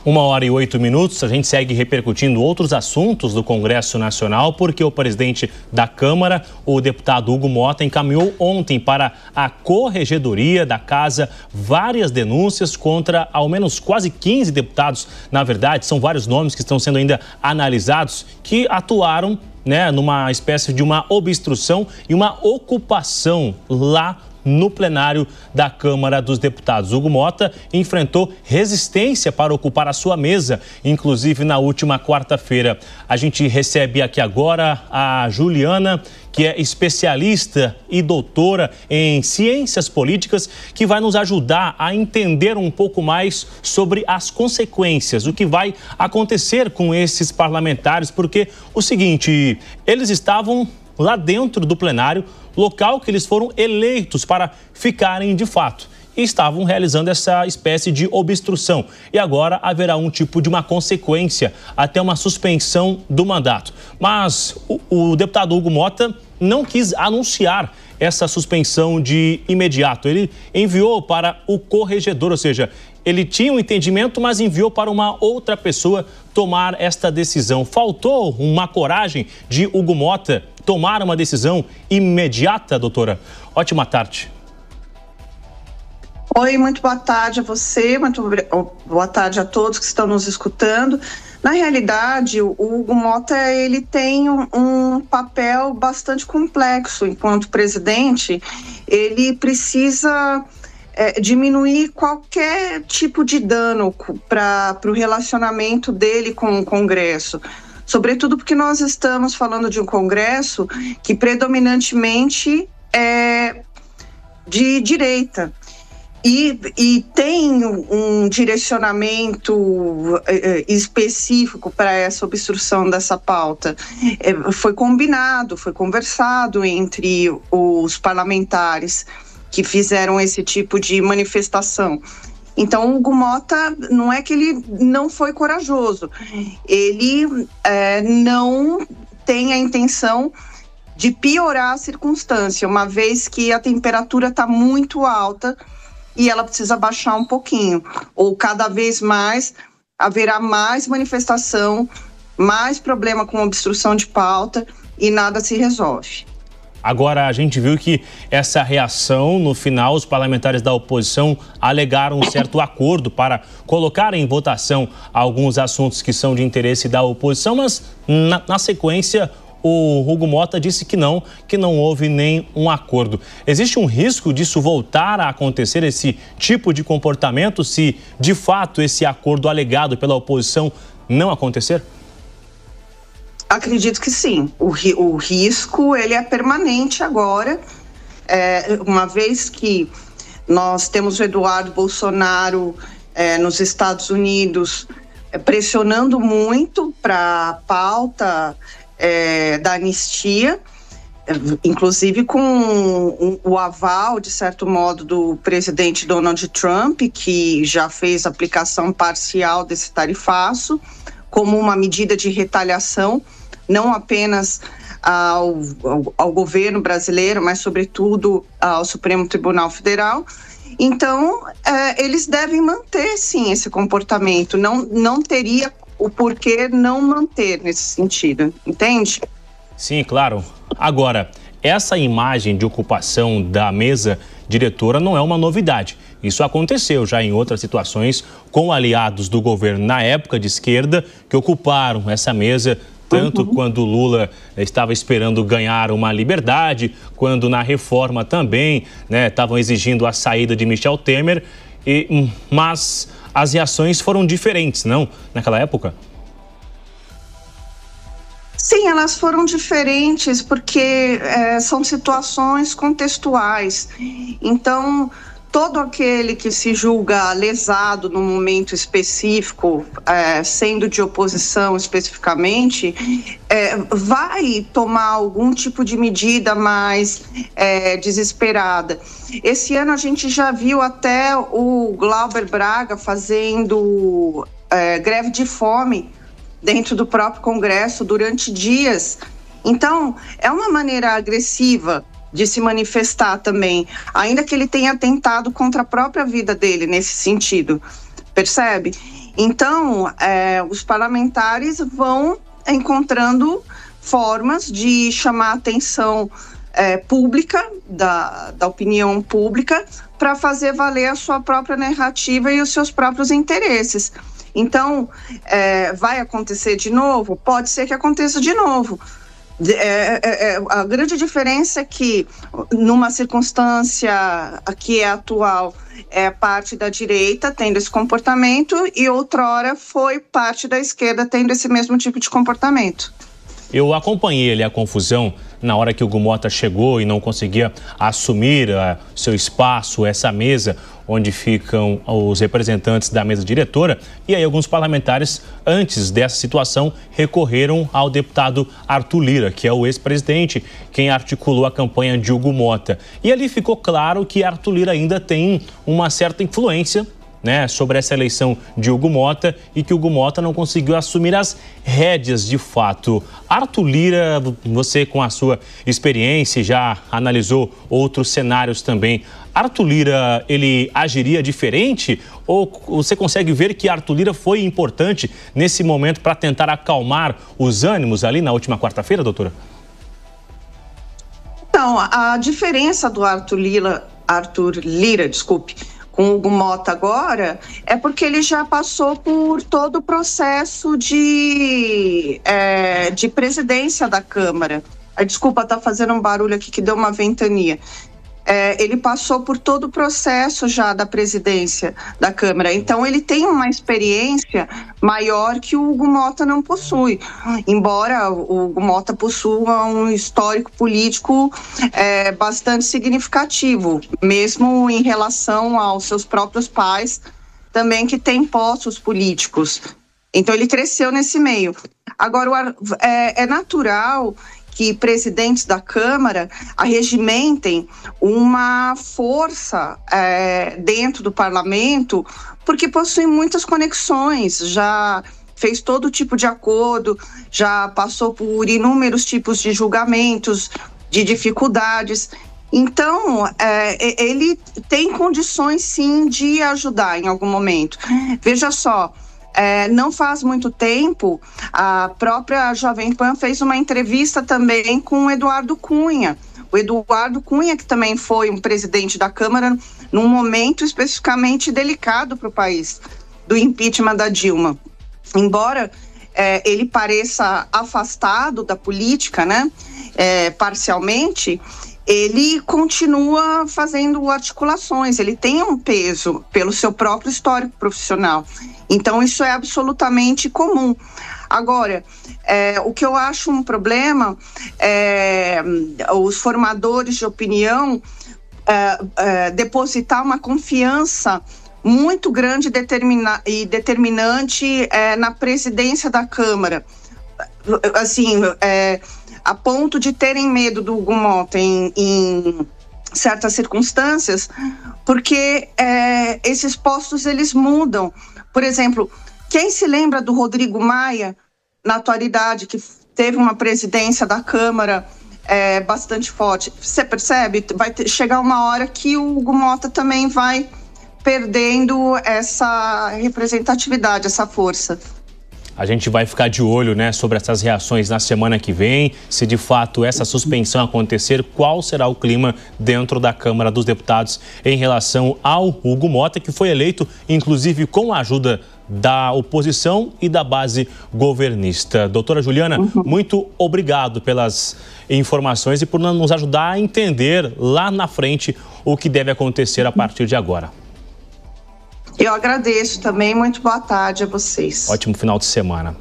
1h08, a gente segue repercutindo outros assuntos do Congresso Nacional, porque o presidente da Câmara, o deputado Hugo Motta, encaminhou ontem para a Corregedoria da Casa várias denúncias contra ao menos quase 15 deputados. Na verdade, são vários nomes que estão sendo ainda analisados, que atuaram, numa espécie de uma obstrução e uma ocupação lá no plenário da Câmara dos Deputados. Hugo Motta enfrentou resistência para ocupar a sua mesa, inclusive na última quarta-feira. A gente recebe aqui agora a Juliana, que é especialista e doutora em ciências políticas, que vai nos ajudar a entender um pouco mais sobre as consequências, o que vai acontecer com esses parlamentares, porque o seguinte, eles estavam lá dentro do plenário, local que eles foram eleitos para ficarem de fato, e estavam realizando essa espécie de obstrução. E agora haverá um tipo de uma consequência, até uma suspensão do mandato. Mas o deputado Hugo Motta não quis anunciar essa suspensão de imediato. Ele enviou para o corregedor, ou seja, ele tinha um entendimento, mas enviou para uma outra pessoa tomar esta decisão. Faltou uma coragem de Hugo Motta tomar uma decisão imediata, doutora? Ótima tarde. Oi, muito boa tarde a você, muito boa tarde a todos que estão nos escutando. Na realidade, o Hugo Motta, ele tem um papel bastante complexo enquanto presidente. Ele precisa diminuir qualquer tipo de dano para o relacionamento dele com o Congresso. Sobretudo porque nós estamos falando de um Congresso que predominantemente é de direita. E tem um direcionamento específico para essa obstrução dessa pauta. Foi combinado, foi conversado entre os parlamentares que fizeram esse tipo de manifestação. Então, o Hugo Motta, não é que ele não foi corajoso, ele não tem a intenção de piorar a circunstância, uma vez que a temperatura está muito alta e ela precisa baixar um pouquinho, ou cada vez mais haverá mais manifestação, mais problema com obstrução de pauta e nada se resolve. Agora, a gente viu que essa reação, no final, os parlamentares da oposição alegaram um certo acordo para colocar em votação alguns assuntos que são de interesse da oposição, mas na sequência o Hugo Motta disse que não houve nenhum acordo. Existe um risco disso voltar a acontecer, esse tipo de comportamento, se de fato esse acordo alegado pela oposição não acontecer? Acredito que sim. O risco, ele é permanente agora, uma vez que nós temos o Eduardo Bolsonaro nos Estados Unidos pressionando muito para a pauta da anistia, inclusive com o aval, de certo modo, do presidente Donald Trump, que já fez aplicação parcial desse tarifaço, como uma medida de retaliação, não apenas ao governo brasileiro, mas sobretudo ao Supremo Tribunal Federal. Então, eles devem manter, sim, esse comportamento. Não teria o porquê não manter nesse sentido, entende? Sim, claro. Agora, essa imagem de ocupação da mesa diretora não é uma novidade. Isso aconteceu já em outras situações com aliados do governo na época de esquerda que ocuparam essa mesa, tanto quando Lula estava esperando ganhar uma liberdade, quando na reforma também estavam exigindo a saída de Michel Temer, mas as reações foram diferentes, não? Naquela época? Sim, elas foram diferentes porque são situações contextuais. Então, todo aquele que se julga lesado num momento específico, sendo de oposição especificamente, vai tomar algum tipo de medida mais desesperada. Esse ano a gente já viu até o Glauber Braga fazendo greve de fome dentro do próprio Congresso durante dias. Então, é uma maneira agressiva de se manifestar também, ainda que ele tenha tentado contra a própria vida dele nesse sentido, percebe? Então, os parlamentares vão encontrando formas de chamar a atenção pública, da opinião pública, para fazer valer a sua própria narrativa e os seus próprios interesses. Então, vai acontecer de novo? Pode ser que aconteça de novo. A grande diferença é que, numa circunstância que é atual, é parte da direita tendo esse comportamento e outrora foi parte da esquerda tendo esse mesmo tipo de comportamento. Eu acompanhei ali a confusão na hora que o Hugo Mota chegou e não conseguia assumir seu espaço, essa mesa onde ficam os representantes da mesa diretora. E aí alguns parlamentares, antes dessa situação, recorreram ao deputado Arthur Lira, que é o ex-presidente, quem articulou a campanha de Hugo Mota. E ali ficou claro que Arthur Lira ainda tem uma certa influência, né, sobre essa eleição de Hugo Mota e que Hugo Mota não conseguiu assumir as rédeas de fato. Arthur Lira, você com a sua experiência já analisou outros cenários também. Arthur Lira, ele agiria diferente ou você consegue ver que Arthur Lira foi importante nesse momento para tentar acalmar os ânimos ali na última quarta-feira, doutora? Então, a diferença do Arthur Lira, com o Hugo Mota agora, é porque ele já passou por todo o processo de presidência da Câmara. Desculpa, tá fazendo um barulho aqui que deu uma ventania. Ele passou por todo o processo já da presidência da Câmara, então ele tem uma experiência maior que o Hugo Mota não possui, embora o Hugo Mota possua um histórico político bastante significativo, mesmo em relação aos seus próprios pais, também que têm postos políticos. Então ele cresceu nesse meio. Agora, é natural que presidentes da Câmara arregimentem uma força dentro do parlamento, porque possuem muitas conexões, já fez todo tipo de acordo, já passou por inúmeros tipos de julgamentos, de dificuldades. Então, ele tem condições, sim, de ajudar em algum momento. Veja só, não faz muito tempo, a própria Jovem Pan fez uma entrevista também com o Eduardo Cunha. O Eduardo Cunha, que também foi um presidente da Câmara num momento especificamente delicado para o país, do impeachment da Dilma. Embora ele pareça afastado da política, né, parcialmente, ele continua fazendo articulações, ele tem um peso pelo seu próprio histórico profissional. Então, isso é absolutamente comum. Agora, o que eu acho um problema é os formadores de opinião depositar uma confiança muito grande e determinante na presidência da Câmara. Assim, a ponto de terem medo do Hugo Mota em certas circunstâncias, porque esses postos eles mudam. Por exemplo, quem se lembra do Rodrigo Maia, na atualidade, que teve uma presidência da Câmara bastante forte? Você percebe? Vai chegar uma hora que o Hugo Mota também vai perdendo essa representatividade, essa força. A gente vai ficar de olho, né, sobre essas reações na semana que vem. Se de fato essa suspensão acontecer, qual será o clima dentro da Câmara dos Deputados em relação ao Hugo Mota, que foi eleito, inclusive, com a ajuda da oposição e da base governista. Doutora Juliana, muito obrigado pelas informações e por nos ajudar a entender lá na frente o que deve acontecer a partir de agora. Eu agradeço também, muito boa tarde a vocês. Ótimo final de semana.